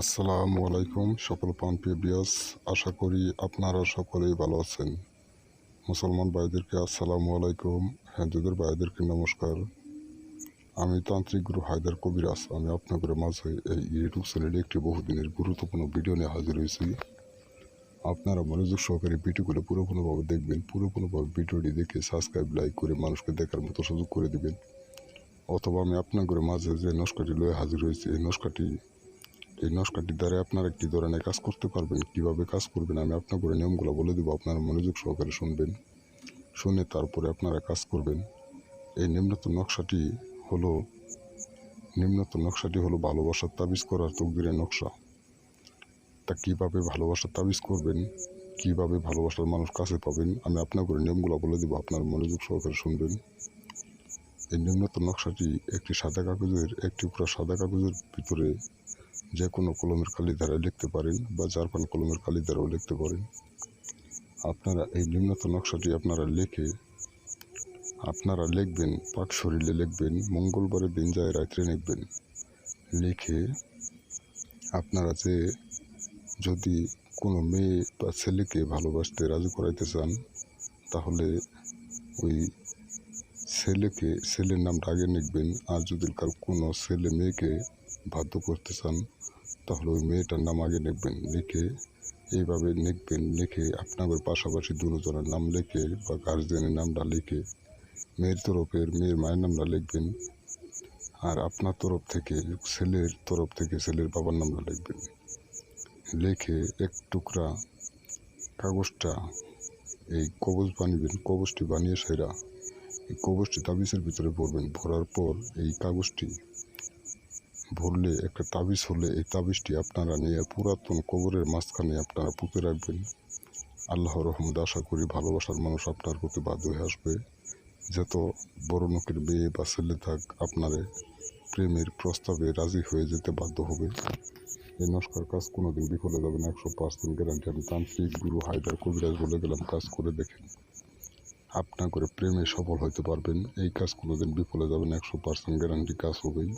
আসসালামু আলাইকুম সকল প্রাণপ্রিয় ভিউয়ার্স, আশা করি আপনারা সকলেই ভালো আছেন। মুসলমান ভাইদেরকে আসসালামু আলাইকুম, হিন্দুদের ভাইদেরকে নমস্কার। আমি তান্ত্রিক গুরু হায়দার কবিরাজ। আমি আপনাদের মাঝে এই ইউটিউব চ্যানেলে একটি বহুদিনের গুরুত্বপূর্ণ ভিডিও নিয়ে হাজির হয়েছি। আপনারা মনোযোগ সহকারে ভিডিওগুলো পুরোপুরিভাবে দেখবেন। পুরোপুরিভাবে ভিডিওটি দেখে সাবস্ক্রাইব, লাইক করে মানুষকে দেখার মতো সুযোগ করে দিবেন। অথবা আমি আপনাদের মাঝে যে নস্কাটি লয়ে হাজির হয়েছি, এই নস্কাটির দ্বারা আপনারা একটি ধরনের কাজ করতে পারবেন। কিভাবে কাজ করবেন আমি আপনাদের নিয়মগুলো বলে দেবো, আপনারা মনোযোগ সহকারে শুনবেন। শুনে তারপরে আপনারা কাজ করবেন। এই নিম্নতম নকশাটি হলো ভালোবাসার তাবিজ করার তকদিরের নকশা। তা কিভাবে ভালোবাসার তাবিজ করবেন, কিভাবে ভালোবাসার মানুষ কাছে পাবেন আমি আপনাদের নিয়মগুলো বলে দেবো, আপনারা মনোযোগ সহকারে শুনবেন। এই নিম্নতম নকশাটি একটি টুকরা সাদা কাগজের ভিতরে যে কোনো কলমের কালি দ্বারা লিখতে পারেন বা জারপান কলমের কালি দ্বারাও লিখতে পারেন। আপনারা এই নিম্নতম নকশাটি আপনারা লিখবেন, পাক শরীরে লিখবেন, মঙ্গলবারের দিন যায় রাত্রে লিখবেন। লিখে আপনারা যদি কোনো মেয়ে বা ছেলেকে ভালোবাসতে রাজি করাইতে চান, তাহলে ওই ছেলের নামটা আগে লিখবেন। আর যদি কোনো ছেলে মেয়েকে বাধ্য করতে চান, তাহলে ওই মেয়েটার নাম আগে লিখবেন। এইভাবে লিখে আপনাদের পাশাপাশি দুজনের নাম লিখে বা গার্জিয়ানের নামটা লিখে মেয়ের মায়ের নামটা লিখবেন। আর আপনার তরফ থেকে ছেলের বাবার নামটা লিখবেন। লিখে এক টুকরা কাগজটা এই কবজ বানিবেন। কবজটি বানিয়ে সেরা এই কবজটি তাবিজের ভিতরে ভরবেন। ভরার পর এই কাগজটি ভরলে একটা তাবিজ হলে এই তাবিজটি আপনারা নিয়ে পুরাতন কবরের মাঝখানে আপনারা পুঁতে রাখবেন। আল্লাহর রহমত আশা করি ভালোবাসার মানুষ আপনার প্রতি বাধ্য হয়ে আসবে। যত বড় লোকের মেয়ে বা ছেলে থাক, আপনার প্রেমের প্রস্তাবে রাজি হয়ে যেতে বাধ্য হবে। এই নস্কার কাজ কোনোদিন বিফলে যাবে না, 100% গ্যারান্টি। আমি তান্ত্রিক গুরু হায়দার কবিরাজ বলে গেলাম, কাজ করে দেখেন, আপনার করে প্রেমে সফল হতে পারবেন। এই কাজ কোনোদিন বিফলে যাবে না, 100% গ্যারান্টি, কাজ হবেই।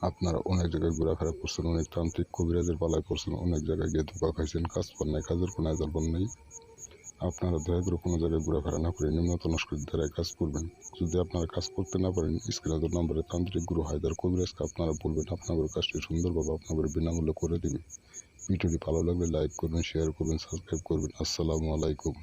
আপনারা অনেক জায়গায় ঘোরাফেরা করছেন, অনেক তান্ত্রিক কবিরাজের পালায় পড়ছেন, অনেক জায়গায় গিয়ে ধোকা খাইছেন, কাজ পান নাই, কাজের কোনো আজাল পান নাই। আপনারা দয়া করে কোনো জায়গায় ঘোরাফেরা না করে নিম্নতম নস্কার দ্বারাই কাজ করবেন। যদি আপনারা কাজ করতে না পারেন, স্ক্রিনে নম্বরে তান্ত্রিক গুরু হায়দার কবিরাজকে আপনারা বলবেন, আপনাদের কাজটি সুন্দরভাবে আপনাদের বিনামূল্যে করে দেবে। ভিডিওটি ভালো লাগলে লাইক করবেন, শেয়ার করবেন, সাবস্ক্রাইব করবেন। আসসালামু আলাইকুম।